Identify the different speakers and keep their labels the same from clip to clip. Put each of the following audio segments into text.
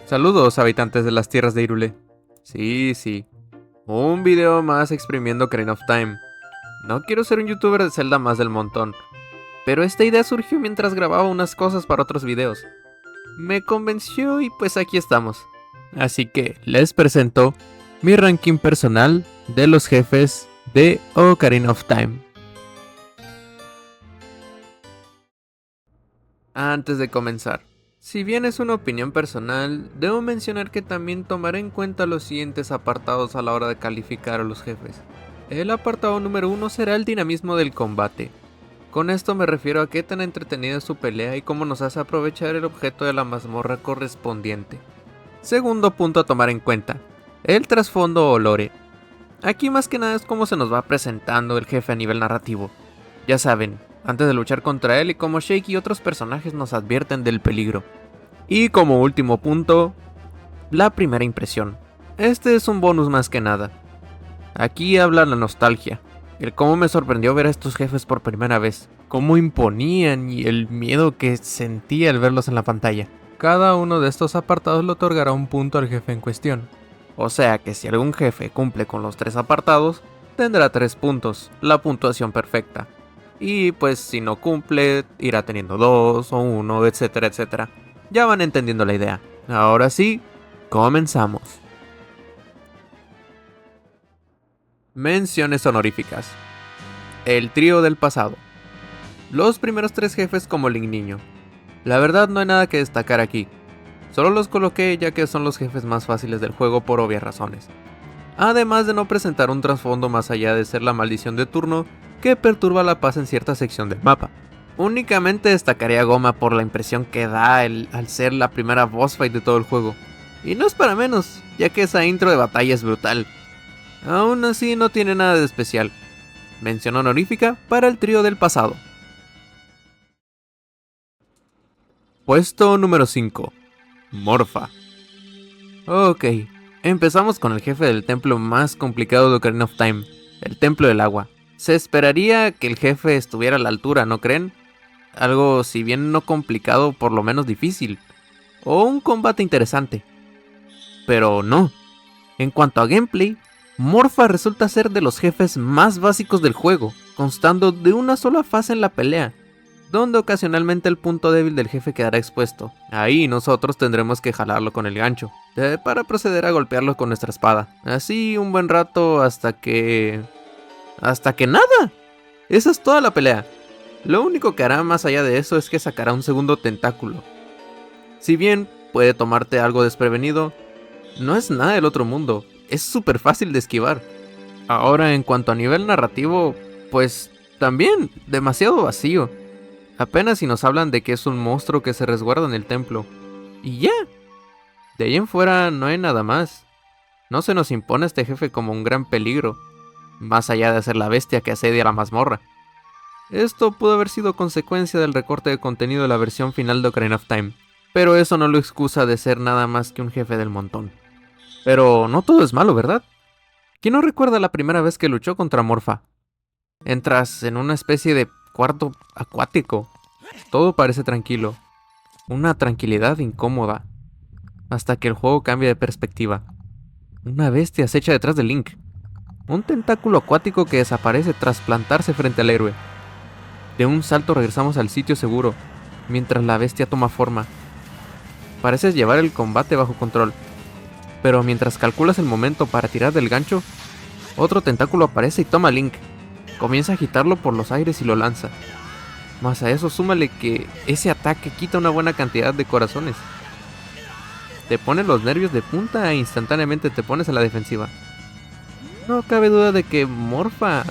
Speaker 1: Saludos, habitantes de las tierras de Hyrule. Sí, un video más exprimiendo Ocarina of Time. No quiero ser un youtuber de Zelda más del montón, pero esta idea surgió mientras grababa unas cosas para otros videos. Me convenció y pues aquí estamos. Así que les presento mi ranking personal de los jefes de Ocarina of Time. Antes de comenzar, si bien es una opinión personal, debo mencionar que también tomaré en cuenta los siguientes apartados a la hora de calificar a los jefes. El apartado número 1 será el dinamismo del combate. Con esto me refiero a qué tan entretenida es su pelea y cómo nos hace aprovechar el objeto de la mazmorra correspondiente. Segundo punto a tomar en cuenta, el trasfondo o lore. Aquí más que nada es cómo se nos va presentando el jefe a nivel narrativo. Ya saben, antes de luchar contra él y cómo Shake y otros personajes nos advierten del peligro. Y como último punto, la primera impresión. Este es un bonus más que nada. Aquí habla la nostalgia, el cómo me sorprendió ver a estos jefes por primera vez, cómo imponían y el miedo que sentí al verlos en la pantalla. Cada uno de estos apartados le otorgará un punto al jefe en cuestión. O sea que si algún jefe cumple con los 3 apartados, tendrá 3 puntos, la puntuación perfecta. Y pues si no cumple, irá teniendo 2 o 1, etcétera, etcétera. Ya van entendiendo la idea. Ahora sí, comenzamos. Menciones honoríficas. El trío del pasado. Los primeros 3 jefes como Link Niño. La verdad no hay nada que destacar aquí. Solo los coloqué ya que son los jefes más fáciles del juego por obvias razones. Además de no presentar un trasfondo más allá de ser la maldición de turno que perturba la paz en cierta sección del mapa. Únicamente destacaría a Goma por la impresión que da al ser la primera boss fight de todo el juego. Y no es para menos, ya que esa intro de batalla es brutal. Aún así no tiene nada de especial. Mención honorífica para el trío del pasado. Puesto número 5. Morpha. Ok, empezamos con el jefe del templo más complicado de Ocarina of Time, el Templo del Agua. Se esperaría que el jefe estuviera a la altura, ¿no creen? Algo, si bien no complicado, por lo menos difícil. O un combate interesante. Pero no. En cuanto a gameplay, Morpha resulta ser de los jefes más básicos del juego, constando de una sola fase en la pelea, donde ocasionalmente el punto débil del jefe quedará expuesto. Ahí nosotros tendremos que jalarlo con el gancho, para proceder a golpearlo con nuestra espada. Así un buen rato hasta que nada. Esa es toda la pelea. Lo único que hará más allá de eso es que sacará un segundo tentáculo. Si bien puede tomarte algo desprevenido, no es nada del otro mundo, es súper fácil de esquivar. Ahora en cuanto a nivel narrativo, pues también demasiado vacío. Apenas si nos hablan de que es un monstruo que se resguarda en el templo. Y ya. De ahí en fuera no hay nada más. No se nos impone este jefe como un gran peligro, más allá de ser la bestia que asedia la mazmorra. Esto pudo haber sido consecuencia del recorte de contenido de la versión final de Ocarina of Time, pero eso no lo excusa de ser nada más que un jefe del montón. Pero no todo es malo, ¿verdad? ¿Quién no recuerda la primera vez que luchó contra Morpha? Entras en una especie de cuarto acuático. Todo parece tranquilo. Una tranquilidad incómoda. Hasta que el juego cambia de perspectiva. Una bestia acecha detrás de Link. Un tentáculo acuático que desaparece tras plantarse frente al héroe. De un salto regresamos al sitio seguro, mientras la bestia toma forma. Pareces llevar el combate bajo control, pero mientras calculas el momento para tirar del gancho, otro tentáculo aparece y toma a Link. Comienza a agitarlo por los aires y lo lanza. Más a eso súmale que ese ataque quita una buena cantidad de corazones. Te pone los nervios de punta e instantáneamente te pones a la defensiva. No cabe duda de que Morpha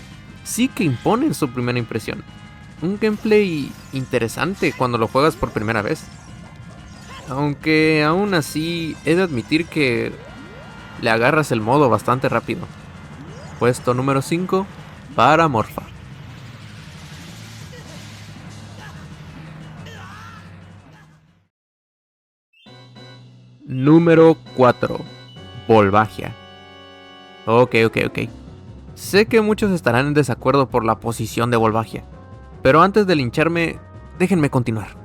Speaker 1: sí que impone en su primera impresión. Un gameplay interesante cuando lo juegas por primera vez. Aunque aún así he de admitir que le agarras el modo bastante rápido. Puesto número 5 para Morpha. Número 4. Volvagia. Ok. Sé que muchos estarán en desacuerdo por la posición de Volvagia, pero antes de lincharme, déjenme continuar.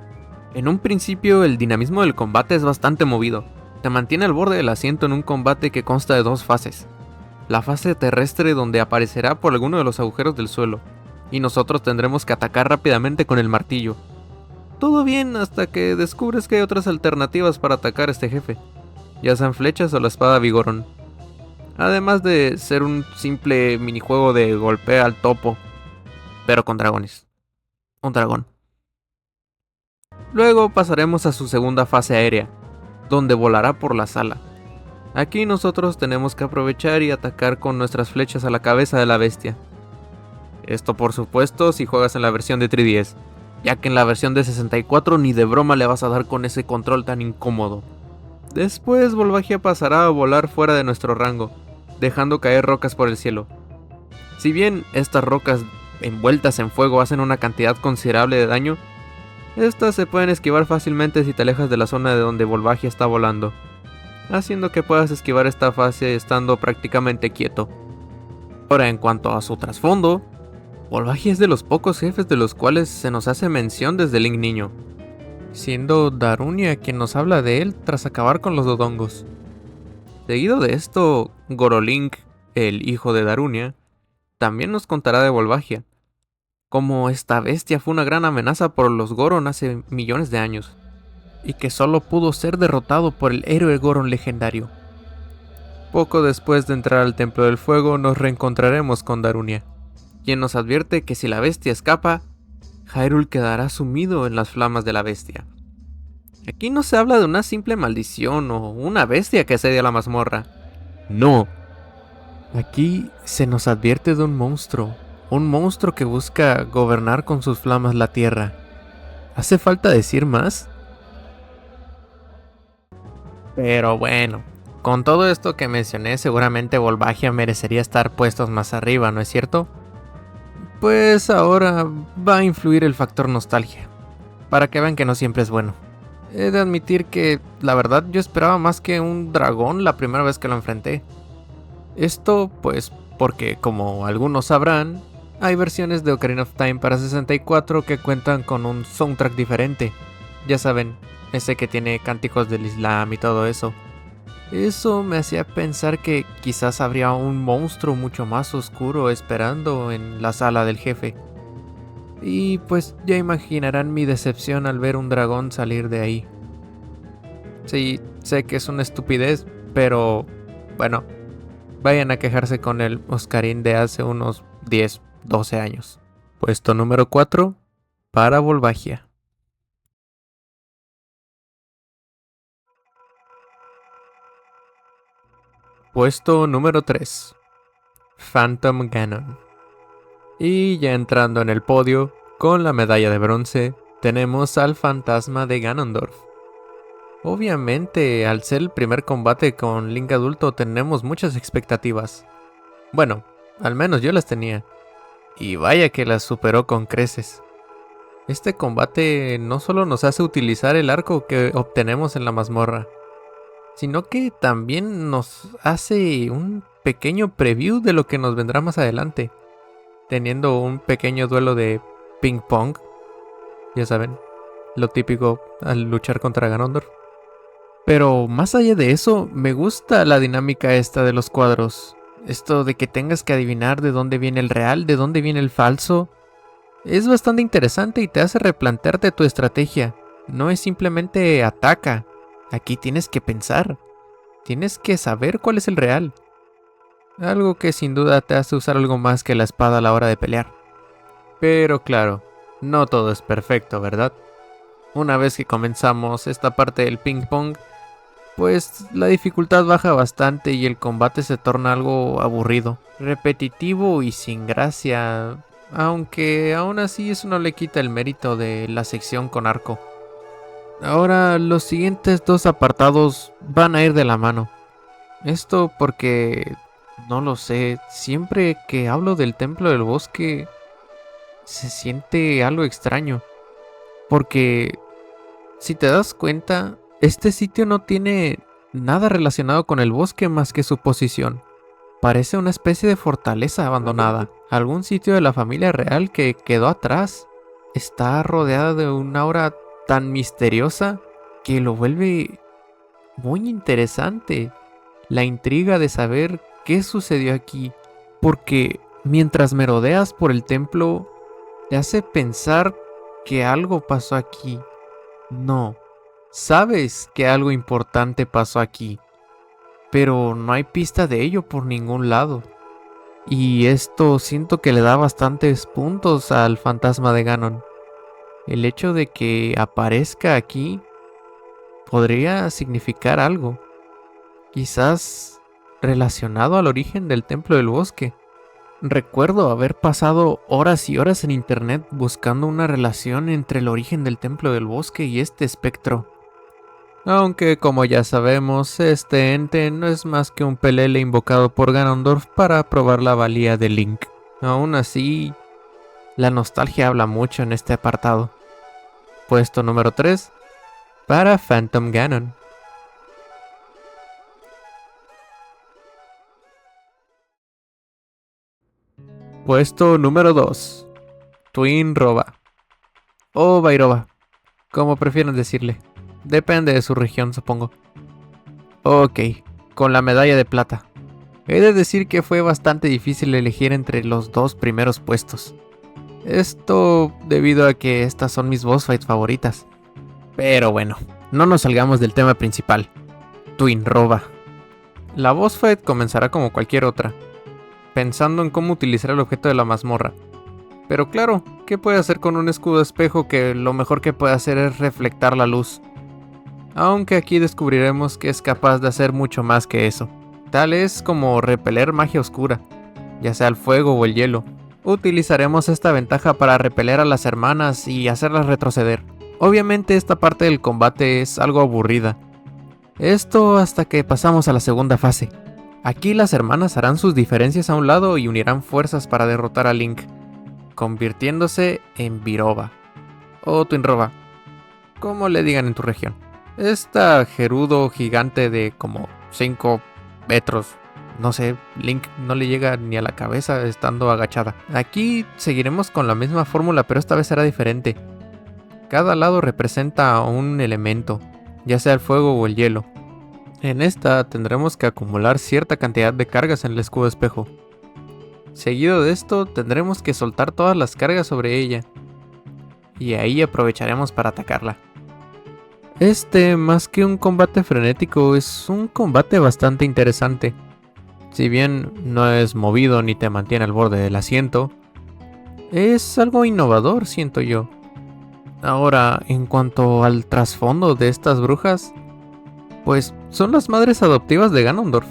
Speaker 1: En un principio el dinamismo del combate es bastante movido. te mantiene al borde del asiento en un combate que consta de dos fases. La fase terrestre, donde aparecerá por alguno de los agujeros del suelo, y nosotros tendremos que atacar rápidamente con el martillo. Todo bien hasta que descubres que hay otras alternativas para atacar a este jefe, ya sean flechas o la espada Vigorón. Además de ser un simple minijuego de golpea al topo, pero con dragones. Un dragón. Luego pasaremos a su segunda fase aérea, donde volará por la sala. Aquí nosotros tenemos que aprovechar y atacar con nuestras flechas a la cabeza de la bestia. Esto por supuesto si juegas en la versión de 3DS, ya que en la versión de 64 ni de broma le vas a dar con ese control tan incómodo. Después Volvagia pasará a volar fuera de nuestro rango, dejando caer rocas por el cielo. Si bien estas rocas envueltas en fuego hacen una cantidad considerable de daño, estas se pueden esquivar fácilmente si te alejas de la zona de donde Volvagia está volando, haciendo que puedas esquivar esta fase estando prácticamente quieto. Ahora, en cuanto a su trasfondo, Volvagia es de los pocos jefes de los cuales se nos hace mención desde Link niño, siendo Darunia quien nos habla de él tras acabar con los Dodongos. Seguido de esto, Gorolink, el hijo de Darunia, también nos contará de Volvagia, como esta bestia fue una gran amenaza por los Goron hace millones de años, y que solo pudo ser derrotado por el héroe Goron legendario. Poco después de entrar al Templo del Fuego nos reencontraremos con Darunia, quien nos advierte que si la bestia escapa, Hyrule quedará sumido en las flamas de la bestia. Aquí no se habla de una simple maldición o una bestia que asedia la mazmorra. No. Aquí se nos advierte de un monstruo que busca gobernar con sus flamas la tierra. ¿Hace falta decir más? Pero bueno, con todo esto que mencioné, seguramente Volvagia merecería estar puestos más arriba, ¿no es cierto? Pues ahora va a influir el factor nostalgia, para que vean que no siempre es bueno. He de admitir que, la verdad, yo esperaba más que un dragón la primera vez que lo enfrenté. Esto, pues, porque, como algunos sabrán, hay versiones de Ocarina of Time para 64 que cuentan con un soundtrack diferente. Ya saben, ese que tiene cánticos del Islam y todo eso. Eso me hacía pensar que quizás habría un monstruo mucho más oscuro esperando en la sala del jefe. Y pues ya imaginarán mi decepción al ver un dragón salir de ahí. Sí, sé que es una estupidez, pero bueno, vayan a quejarse con el Oscarín de hace unos 10, 12 años. Puesto número 4, para Volvagia. Puesto número 3, Phantom Ganon. Y ya entrando en el podio, con la medalla de bronce, tenemos al fantasma de Ganondorf. Obviamente, al ser el primer combate con Link adulto tenemos muchas expectativas. Bueno, al menos yo las tenía. Y vaya que las superó con creces. Este combate no solo nos hace utilizar el arco que obtenemos en la mazmorra, sino que también nos hace un pequeño preview de lo que nos vendrá más adelante, teniendo un pequeño duelo de ping pong, ya saben, lo típico al luchar contra Ganondorf. Pero más allá de eso, me gusta la dinámica esta de los cuadros. Esto de que tengas que adivinar de dónde viene el real, de dónde viene el falso, es bastante interesante y te hace replantearte tu estrategia. No es simplemente ataca, aquí tienes que pensar, tienes que saber cuál es el real. Algo que sin duda te hace usar algo más que la espada a la hora de pelear. Pero claro, no todo es perfecto, ¿verdad? Una vez que comenzamos esta parte del ping pong, pues la dificultad baja bastante y el combate se torna algo aburrido, repetitivo y sin gracia, aunque aún así eso no le quita el mérito de la sección con arco. Ahora los siguientes dos apartados van a ir de la mano. Esto porque, no lo sé, siempre que hablo del Templo del Bosque se siente algo extraño. Porque, si te das cuenta, este sitio no tiene nada relacionado con el bosque más que su posición. Parece una especie de fortaleza abandonada, algún sitio de la familia real que quedó atrás. Está rodeada de una aura tan misteriosa que lo vuelve Muy interesante la intriga de saber qué sucedió aquí, porque mientras merodeas por el templo, te hace pensar que algo pasó aquí. No, sabes que algo importante pasó aquí, pero no hay pista de ello por ningún lado. Y esto siento que le da bastantes puntos al fantasma de Ganon. El hecho de que aparezca aquí podría significar algo, quizás relacionado al origen del Templo del Bosque. Recuerdo haber pasado horas y horas en internet buscando una relación entre el origen del Templo del Bosque y este espectro. Aunque, como ya sabemos, este ente no es más que un pelele invocado por Ganondorf para probar la valía de Link. Aún así, la nostalgia habla mucho en este apartado. Puesto número 3 para Phantom Ganon. Puesto número 2, Twin Roba o Bairoba, como prefieran decirle. Depende de su región, supongo. Ok, con la medalla de plata. He de decir que fue bastante difícil elegir entre los dos primeros puestos. Esto debido a que estas son mis boss fights favoritas. Pero bueno, no nos salgamos del tema principal. Twin Roba. La boss fight comenzará como cualquier otra, pensando en cómo utilizar el objeto de la mazmorra. Pero claro, ¿qué puede hacer con un escudo espejo que lo mejor que puede hacer es reflectar la luz? Aunque aquí descubriremos que es capaz de hacer mucho más que eso. Tal es como repeler magia oscura, ya sea el fuego o el hielo. Utilizaremos esta ventaja para repeler a las hermanas y hacerlas retroceder. Obviamente esta parte del combate es algo aburrida. Esto hasta que pasamos a la segunda fase. Aquí las hermanas harán sus diferencias a un lado y unirán fuerzas para derrotar a Link, convirtiéndose en Viroba o Twin Roba, como le digan en tu región. Esta gerudo gigante de como 5 metros, no sé, Link no le llega ni a la cabeza estando agachada. Aquí seguiremos con la misma fórmula, pero esta vez será diferente. Cada lado representa un elemento, ya sea el fuego o el hielo. En esta tendremos que acumular cierta cantidad de cargas en el escudo espejo. Seguido de esto tendremos que soltar todas las cargas sobre ella, y ahí aprovecharemos para atacarla. Este, más que un combate frenético, es un combate bastante interesante. Si bien no es movido ni te mantiene al borde del asiento, es algo innovador, siento yo. Ahora, en cuanto al trasfondo de estas brujas, pues son las madres adoptivas de Ganondorf.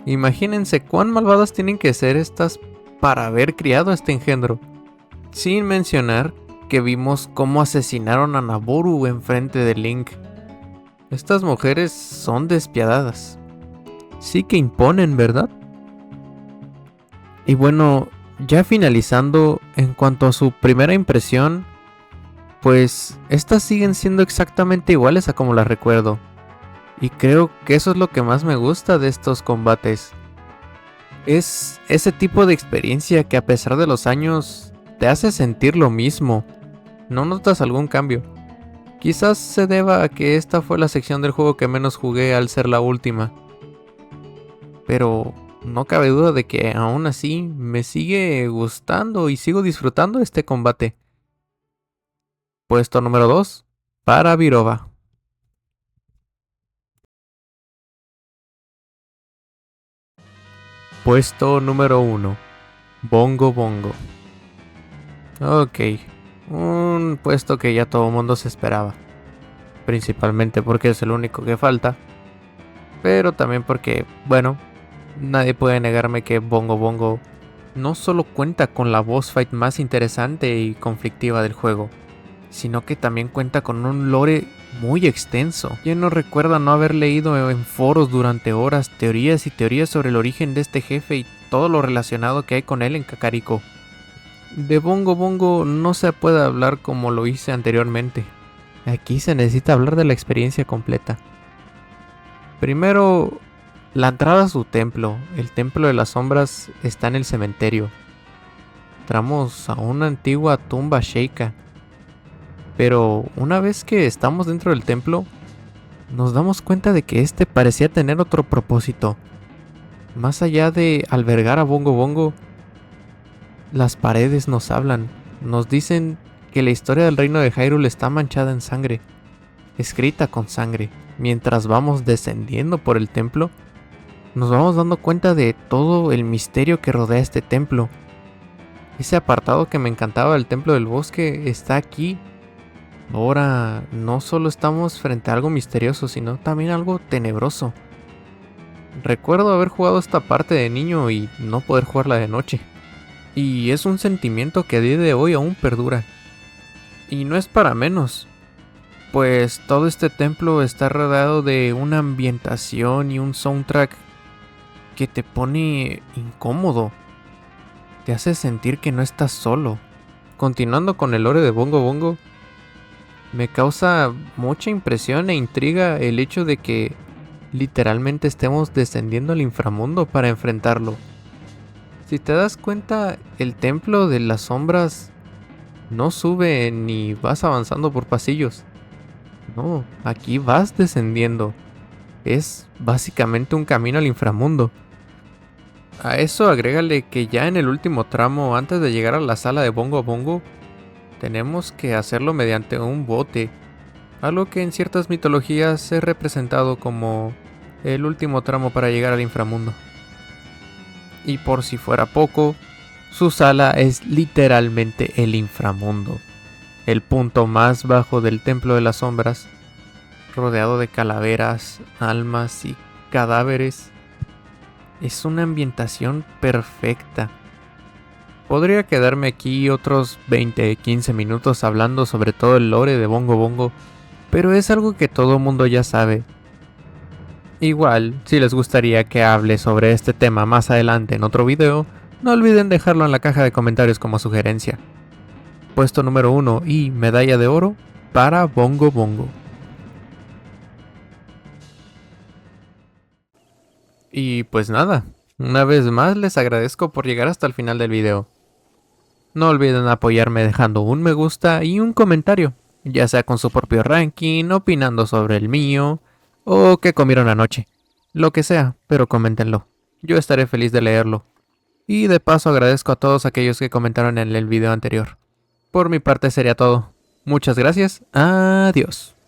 Speaker 1: Imagínense cuán malvadas tienen que ser estas para haber criado a este engendro. Sin mencionar que vimos cómo asesinaron a Naboru enfrente de Link. Estas mujeres son despiadadas. Sí que imponen, ¿verdad? Y bueno, ya finalizando, en cuanto a su primera impresión, pues estas siguen siendo exactamente iguales a como las recuerdo. Y creo que eso es lo que más me gusta de estos combates. Es ese tipo de experiencia que a pesar de los años te hace sentir lo mismo. No notas algún cambio. Quizás se deba a que esta fue la sección del juego que menos jugué al ser la última. Pero no cabe duda de que aún así me sigue gustando y sigo disfrutando este combate. Puesto número 2 para Viroba. Puesto número 1, Bongo Bongo. Ok, un puesto que ya todo el mundo se esperaba. Principalmente porque es el único que falta. Pero también porque, bueno, nadie puede negarme que Bongo Bongo no solo cuenta con la boss fight más interesante y conflictiva del juego, sino que también cuenta con un lore muy extenso. ¿Quién no recuerda no haber leído en foros durante horas teorías y teorías sobre el origen de este jefe y todo lo relacionado que hay con él en Kakariko? De Bongo Bongo no se puede hablar como lo hice anteriormente. Aquí se necesita hablar de la experiencia completa. Primero, la entrada a su templo, el Templo de las Sombras, está en el cementerio. Entramos a una antigua tumba sheika. Pero una vez que estamos dentro del templo, nos damos cuenta de que este parecía tener otro propósito. Más allá de albergar a Bongo Bongo, las paredes nos hablan, nos dicen que la historia del reino de Hyrule está manchada en sangre, escrita con sangre. Mientras vamos descendiendo por el templo, nos vamos dando cuenta de todo el misterio que rodea este templo. Ese apartado que me encantaba del templo del bosque está aquí. Ahora no solo estamos frente a algo misterioso, sino también algo tenebroso. Recuerdo haber jugado esta parte de niño y no poder jugarla de noche. Y es un sentimiento que a día de hoy aún perdura. Y no es para menos, pues todo este templo está rodeado de una ambientación y un soundtrack que te pone incómodo. Te hace sentir que no estás solo. Continuando con el lore de Bongo Bongo, me causa mucha impresión e intriga el hecho de que literalmente estemos descendiendo al inframundo para enfrentarlo. Si te das cuenta, el templo de las sombras no sube ni vas avanzando por pasillos. No, aquí vas descendiendo. Es básicamente un camino al inframundo. A eso agrégale que ya en el último tramo, antes de llegar a la sala de Bongo Bongo, tenemos que hacerlo mediante un bote, algo que en ciertas mitologías es representado como el último tramo para llegar al inframundo. Y por si fuera poco, su sala es literalmente el inframundo, el punto más bajo del Templo de las Sombras, rodeado de calaveras, almas y cadáveres. Es una ambientación perfecta. Podría quedarme aquí otros 20-15 minutos hablando sobre todo el lore de Bongo Bongo, pero es algo que todo mundo ya sabe. Igual, si les gustaría que hable sobre este tema más adelante en otro video, no olviden dejarlo en la caja de comentarios como sugerencia. Puesto número 1 y medalla de oro para Bongo Bongo. Y pues nada, una vez más les agradezco por llegar hasta el final del video. No olviden apoyarme dejando un me gusta y un comentario, ya sea con su propio ranking, opinando sobre el mío, o qué comieron anoche. Lo que sea, pero coméntenlo. Yo estaré feliz de leerlo. Y de paso agradezco a todos aquellos que comentaron en el video anterior. Por mi parte sería todo. Muchas gracias. Adiós.